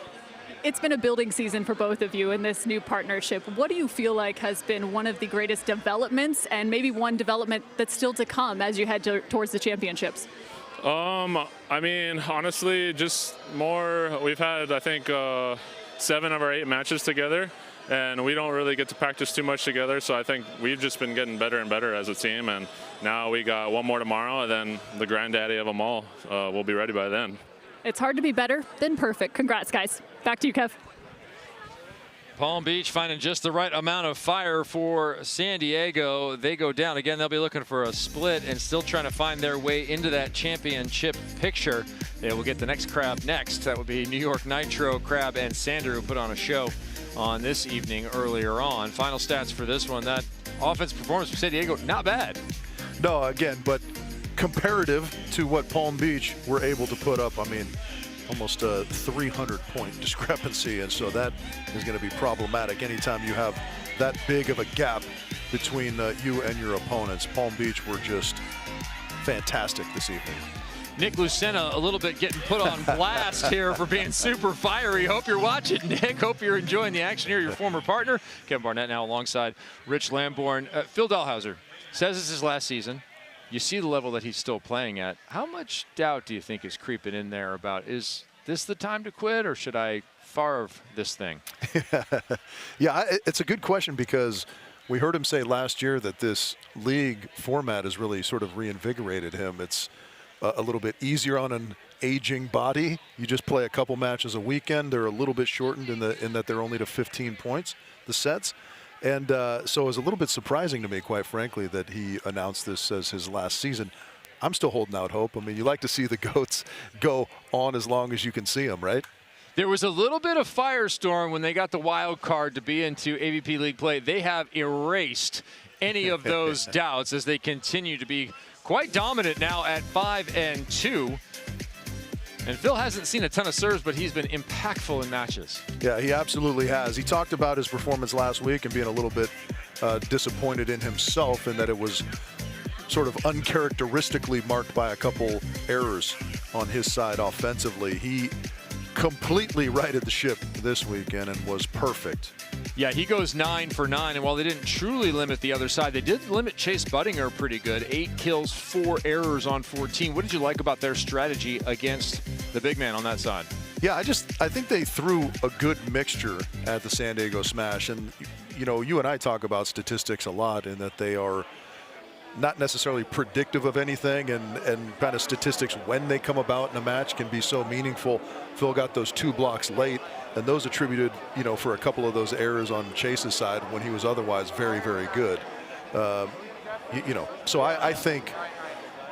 It's been a building season for both of you in this new partnership. What do you feel like has been one of the greatest developments, and maybe one development that's still to come as you head towards the championships? I mean, honestly, just more. We've had, I think, 7 of our 8 matches together, and we don't really get to practice too much together. So I think we've just been getting better and better as a team. And now we got one more tomorrow, and then the granddaddy of them all will be ready by then. It's hard to be better than perfect. Congrats, guys. Back to you, Kev. Palm Beach finding just the right amount of fire for San Diego. They go down. Again, they'll be looking for a split and still trying to find their way into that championship picture. They will get the next crab next. That would be New York Nitro, Crab, and Sander, who put on a show on this evening earlier on. Final stats for this one. That offense performance for San Diego, not bad. No, again, but comparative to what Palm Beach were able to put up, I mean, almost a 300-point discrepancy, and so that is going to be problematic anytime you have that big of a gap between you and your opponents. Palm Beach were just fantastic this evening. Nick Lucena a little bit getting put on blast here for being super fiery. Hope you're watching, Nick. Hope you're enjoying the action here. Your former partner, Kevin Barnett, now alongside Rich Lamborn. Phil Dahlhauser says it's his last season. You see the level that he's still playing at. How much doubt do you think is creeping in there about, is this the time to quit, or should I Favre this thing? Yeah, it's a good question, because we heard him say last year that this league format has really sort of reinvigorated him. It's a little bit easier on an aging body. You just play a couple matches a weekend. They're a little bit shortened in that they're only to 15 points, the sets. And so it was a little bit surprising to me, quite frankly, that he announced this as his last season. I'm still holding out hope. I mean, you like to see the GOATs go on as long as you can see them, right? There was a little bit of firestorm when they got the wild card to be into AVP League play. They have erased any of those doubts as they continue to be quite dominant now at 5-2. And Phil hasn't seen a ton of serves, but he's been impactful in matches. Yeah, he absolutely has. He talked about his performance last week and being a little bit disappointed in himself, and that it was sort of uncharacteristically marked by a couple errors on his side offensively. He completely righted the ship this weekend and was perfect. Yeah, he goes 9 for 9, and while they didn't truly limit the other side, they did limit Chase Buttinger pretty good. 8 kills, 4 errors on 14. What did you like about their strategy against the big man on that side? Yeah, I think they threw a good mixture at the San Diego Smash. And, you know, you and I talk about statistics a lot, in that they are not necessarily predictive of anything, and kind of statistics when they come about in a match can be so meaningful. Phil got those 2 blocks late, and those attributed, you know, for a couple of those errors on Chase's side when he was otherwise very, very good. You know, so I think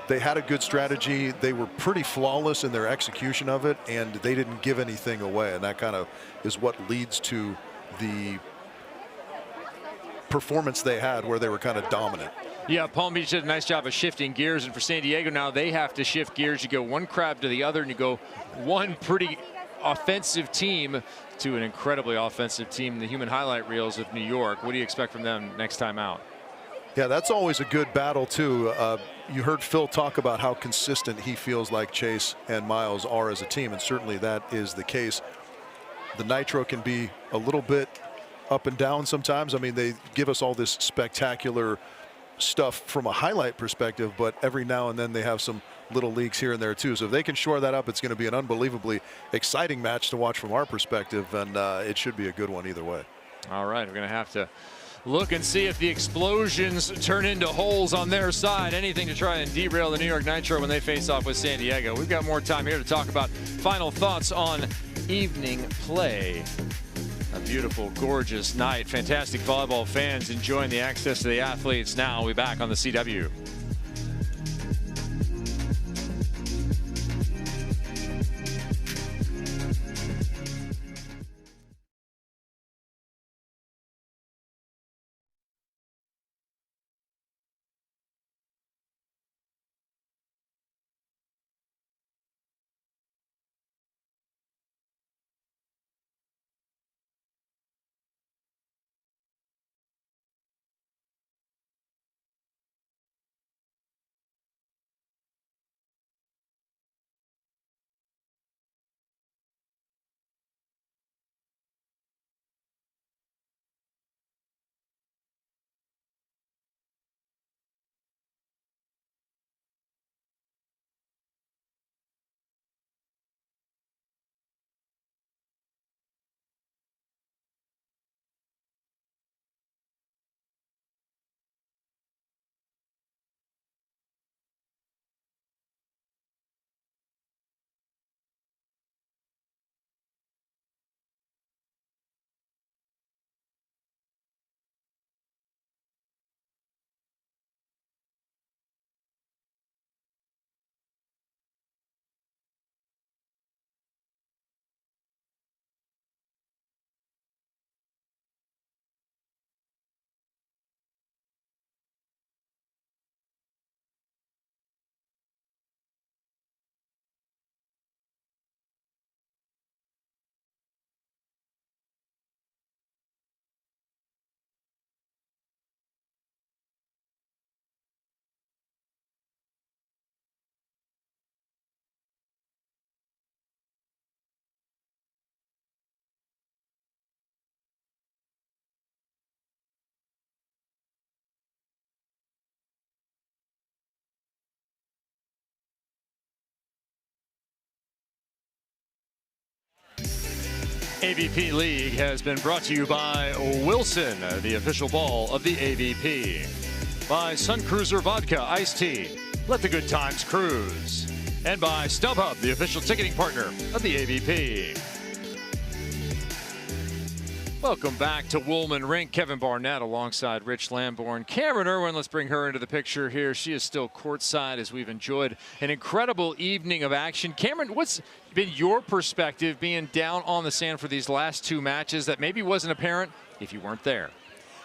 they had a good strategy. They were pretty flawless in their execution of it, and they didn't give anything away, and that kind of is what leads to the performance they had, where they were kind of dominant. Yeah, Palm Beach did a nice job of shifting gears, and for San Diego now they have to shift gears. You go one crab to the other, and you go one pretty offensive team to an incredibly offensive team, the human highlight reels of New York. What do you expect from them next time out? Yeah, that's always a good battle too. You heard Phil talk about how consistent he feels like Chase and Miles are as a team, and certainly that is the case. The Nitro can be a little bit up and down sometimes. I mean, they give us all this spectacular stuff from a highlight perspective, but every now and then they have some little leaks here and there too. So if they can shore that up, it's going to be an unbelievably exciting match to watch from our perspective, and it should be a good one either way. All right, we're going to have to look and see if the explosions turn into holes on their side. Anything to try and derail the New York Nitro when they face off with San Diego. We've got more time here to talk about final thoughts on evening play. A beautiful, gorgeous night. Fantastic volleyball fans enjoying the access to the athletes. Now we'll be back on the CW. AVP League has been brought to you by Wilson, the official ball of the AVP. By Sun Cruiser Vodka Iced Tea. Let the good times cruise. And by StubHub, the official ticketing partner of the AVP. Welcome back to Woolman Rink. Kevin Barnett alongside Rich Lamborn. Cameron Irwin, let's bring her into the picture here. She is still courtside as we've enjoyed an incredible evening of action. Cameron, what's been your perspective being down on the sand for these last two matches that maybe wasn't apparent if you weren't there?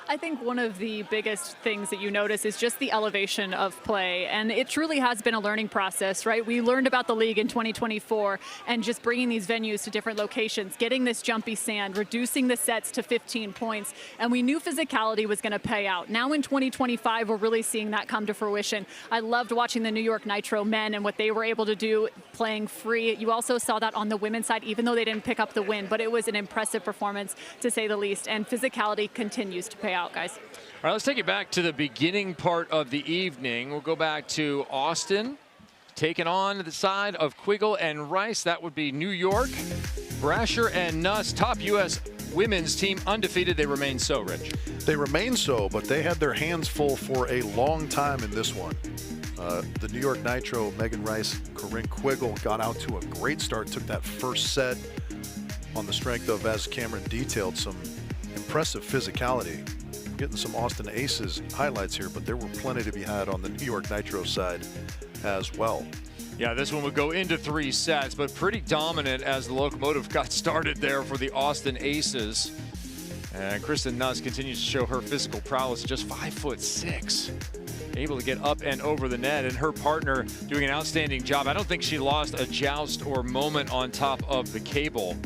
I think one of the biggest things that you notice is just the elevation of play, and it truly has been a learning process, right? We learned about the league in 2024 and just bringing these venues to different locations, getting this jumpy sand, reducing the sets to 15 points, and we knew physicality was going to pay out. Now in 2025, we're really seeing that come to fruition. I loved watching the New York Nitro men and what they were able to do playing free. You also saw that on the women's side, even though they didn't pick up the win, but it was an impressive performance to say the least, and physicality continues to pay out. Guys. All right, let's take it back to the beginning part of the evening. We'll go back to Austin, taking on the side of Quiggle and Rice. That would be New York. Brasher and Nuss, top U.S. women's team, undefeated. They remain so, Rich. They remain so, but they had their hands full for a long time in this one. The New York Nitro, Megan Rice, Corinne Quiggle got out to a great start, took that first set on the strength of, as Cameron detailed, some impressive physicality. Getting some Austin Aces highlights here, but there were plenty to be had on the New York Nitro side as well. Yeah, this one would go into 3 sets, but pretty dominant as the locomotive got started there for the Austin Aces. And Kristen Nuss continues to show her physical prowess, just 5'6", able to get up and over the net, and her partner doing an outstanding job. I don't think she lost a joust or moment on top of the cable.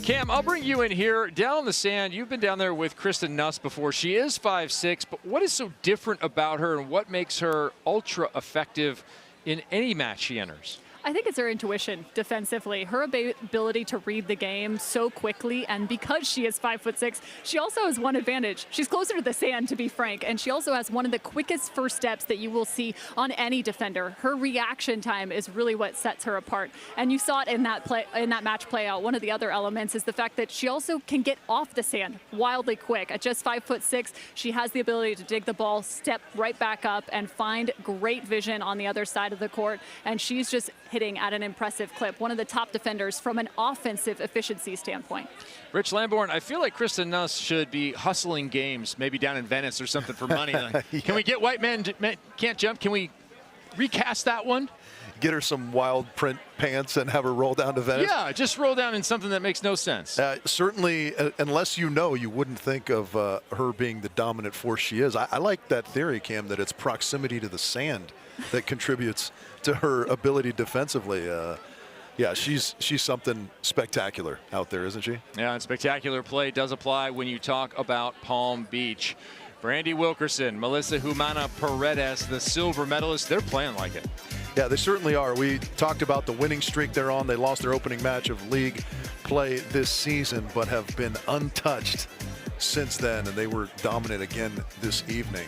Cam, I'll bring you in here. Down on the sand, you've been down there with Kristen Nuss before. She is 5'6", but what is so different about her and what makes her ultra effective in any match she enters? I think it's her intuition defensively, her ability to read the game so quickly, and because she is 5'6", she also has one advantage. She's closer to the sand, to be frank, and she also has one of the quickest first steps that you will see on any defender. Her reaction time is really what sets her apart, and you saw it in that match play out. One of the other elements is the fact that she also can get off the sand wildly quick. At just 5'6", she has the ability to dig the ball, step right back up, and find great vision on the other side of the court, and she's just hitting at an impressive clip. One of the top defenders from an offensive efficiency standpoint. Rich Lamborn, I feel like Kristen Nuss should be hustling games, maybe down in Venice or something for money. Like, yeah. Can we get white men can't jump? Can we recast that one? Get her some wild print pants and have her roll down to Venice? Yeah, just roll down in something that makes no sense. Certainly, unless you wouldn't think of her being the dominant force she is. I like that theory, Cam, that it's proximity to the sand that contributes to her ability defensively. Yeah, she's something spectacular out there, isn't she? Yeah, and spectacular play does apply when you talk about Palm Beach. Brandy Wilkerson, Melissa Humana Paredes, the silver medalists, they're playing like it. Yeah, they certainly are. We talked about the winning streak they're on. They lost their opening match of league play this season, but have been untouched since then, and they were dominant again this evening.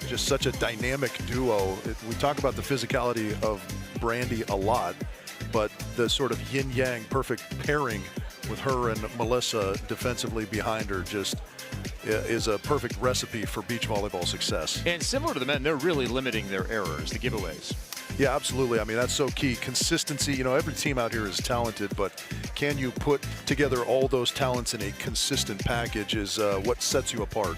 Just such a dynamic duo. We talk about the physicality of Brandy a lot, but the sort of yin-yang perfect pairing with her and Melissa defensively behind her just is a perfect recipe for beach volleyball success. And similar to the men, they're really limiting their errors, the giveaways. Yeah, absolutely. I mean, that's so key. Consistency, you know, every team out here is talented, but can you put together all those talents in a consistent package is what sets you apart.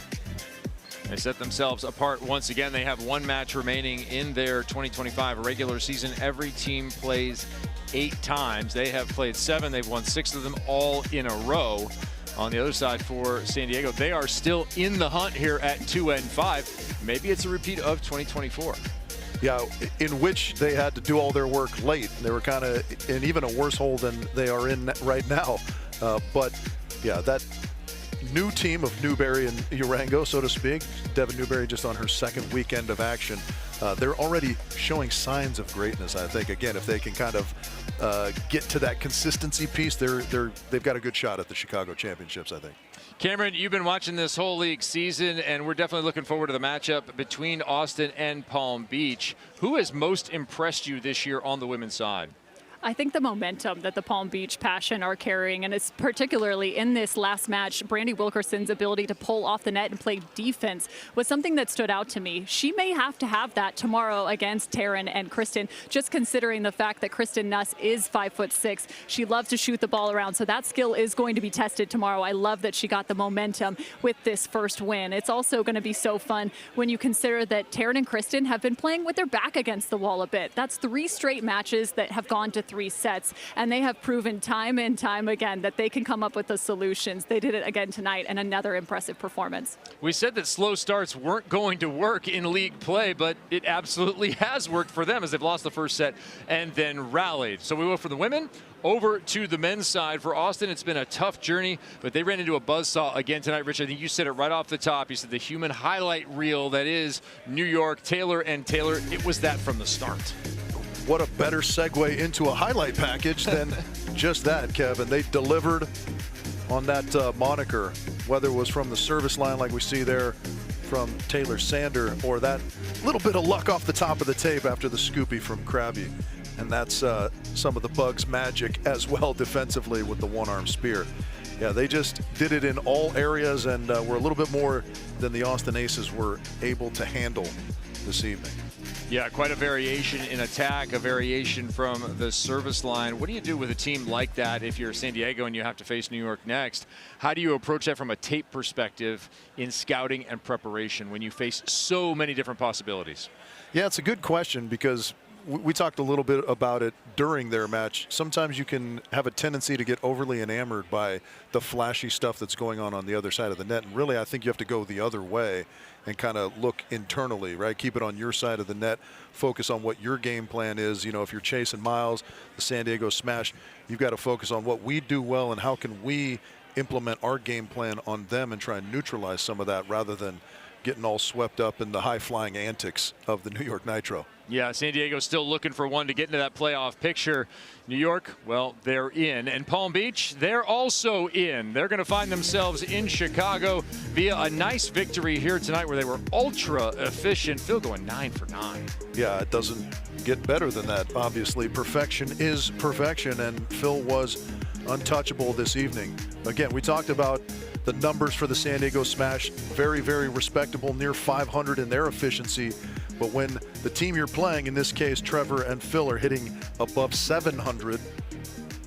They set themselves apart once again. They have one match remaining in their 2025 regular season. Every team plays 8 times. They have played 7. They've won 6 of them all in a row. On the other side for San Diego, they are still in the hunt here at 2-5. Maybe it's a repeat of 2024. Yeah, in which they had to do all their work late. They were kind of in even a worse hole than they are in right now. But yeah, that new team of Newberry and Urango, so to speak, Devin Newberry just on her second weekend of action. They're already showing signs of greatness, I think. Again, if they can kind of get to that consistency piece, they've got a good shot at the Chicago Championships, I think. Cameron, you've been watching this whole league season, and we're definitely looking forward to the matchup between Austin and Palm Beach. Who has most impressed you this year on the women's side? I think the momentum that the Palm Beach Passion are carrying, and it's particularly in this last match, Brandy Wilkerson's ability to pull off the net and play defense was something that stood out to me. She may have to have that tomorrow against Taryn and Kristen, just considering the fact that Kristen Nuss is 5'6". She loves to shoot the ball around, so that skill is going to be tested tomorrow. I love that she got the momentum with this first win. It's also going to be so fun when you consider that Taryn and Kristen have been playing with their back against the wall a bit. That's 3 straight matches that have gone to 3 sets, and they have proven time and time again that they can come up with the solutions. They did it again tonight, and another impressive performance. We said that slow starts weren't going to work in league play, but it absolutely has worked for them as they've lost the first set and then rallied. So we go from the women over to the men's side. For Austin, it's been a tough journey, but they ran into a buzzsaw again tonight. Rich, I think you said it right off the top. You said the human highlight reel that is New York, Taylor and Taylor. It was that from the start. What a better segue into a highlight package than just that, Kevin. They delivered on that moniker, whether it was from the service line like we see there from Taylor Sander, or that little bit of luck off the top of the tape after the scoopy from Krabby. And that's some of the Bugs' magic as well defensively with the one-arm spear. Yeah, they just did it in all areas, and were a little bit more than the Austin Aces were able to handle this evening. Yeah, quite a variation in attack, a variation from the service line. What do you do with a team like that if you're San Diego and you have to face New York next? How do you approach that from a tape perspective in scouting and preparation when you face so many different possibilities? Yeah, it's a good question, because we talked a little bit about it during their match. Sometimes you can have a tendency to get overly enamored by the flashy stuff that's going on the other side of the net. And really, I think you have to go the other way and kind of look internally, right? Keep it on your side of the net. Focus on what your game plan is. You know, if you're chasing Miles, the San Diego Smash, you've got to focus on what we do well and how can we implement our game plan on them and try and neutralize some of that, rather than getting all swept up in the high-flying antics of the New York Nitro. Yeah, San Diego's still looking for one to get into that playoff picture. New York, well, they're in. And Palm Beach, they're also in. They're going to find themselves in Chicago via a nice victory here tonight where they were ultra efficient. Phil going 9 for 9. Yeah, it doesn't get better than that. Obviously, perfection is perfection, and Phil was untouchable this evening. Again, we talked about the numbers for the San Diego Smash. Very, very respectable, near 500 in their efficiency. But when the team you're playing, in this case, Trevor and Phil, are hitting above 700,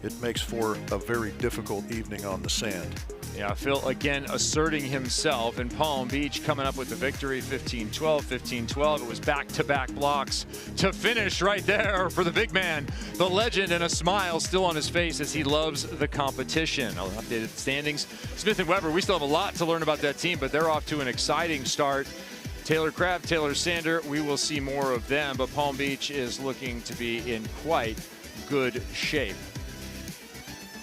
it makes for a very difficult evening on the sand. Yeah, Phil again asserting himself, and Palm Beach coming up with the victory, 15-12, 15-12. It was back-to-back blocks to finish right there for the big man, the legend, and a smile still on his face as he loves the competition. I'll update the standings. Smith and Weber, we still have a lot to learn about that team, but they're off to an exciting start. Taylor Crabb, Taylor Sander, we will see more of them, but Palm Beach is looking to be in quite good shape.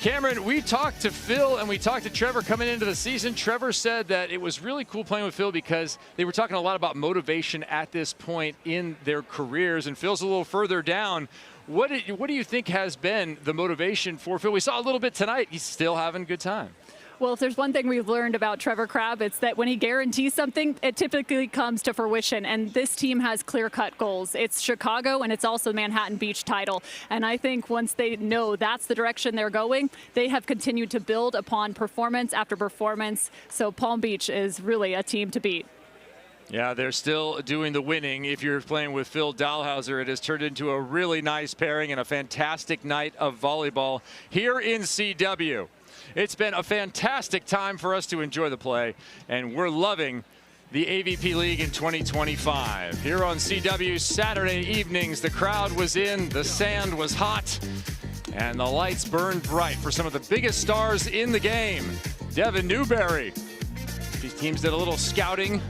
Cameron, we talked to Phil and we talked to Trevor coming into the season. Trevor said that it was really cool playing with Phil because they were talking a lot about motivation at this point in their careers, and Phil's a little further down. What do you think has been the motivation for Phil? We saw a little bit tonight. He's still having a good time. Well, if there's one thing we've learned about Trevor Crabb, it's that when he guarantees something, it typically comes to fruition. And this team has clear-cut goals. It's Chicago, and it's also the Manhattan Beach title. And I think once they know that's the direction they're going, they have continued to build upon performance after performance. So Palm Beach is really a team to beat. Yeah, they're still doing the winning. If you're playing with Phil Dahlhauser, it has turned into a really nice pairing and a fantastic night of volleyball here in CW. It's been a fantastic time for us to enjoy the play, and we're loving the AVP League in 2025. Here on CW Saturday evenings, the crowd was in, the sand was hot, and the lights burned bright for some of the biggest stars in the game. Devin Newberry. These teams did a little scouting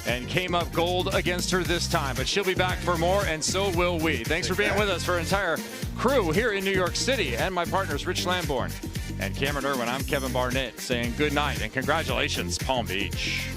and came up gold against her this time, but she'll be back for more, and so will we. Thanks for being with us for our entire crew here in New York City, and my partners, Rich Lamborn and Cameron Irwin. I'm Kevin Barnett saying good night and congratulations, Palm Beach.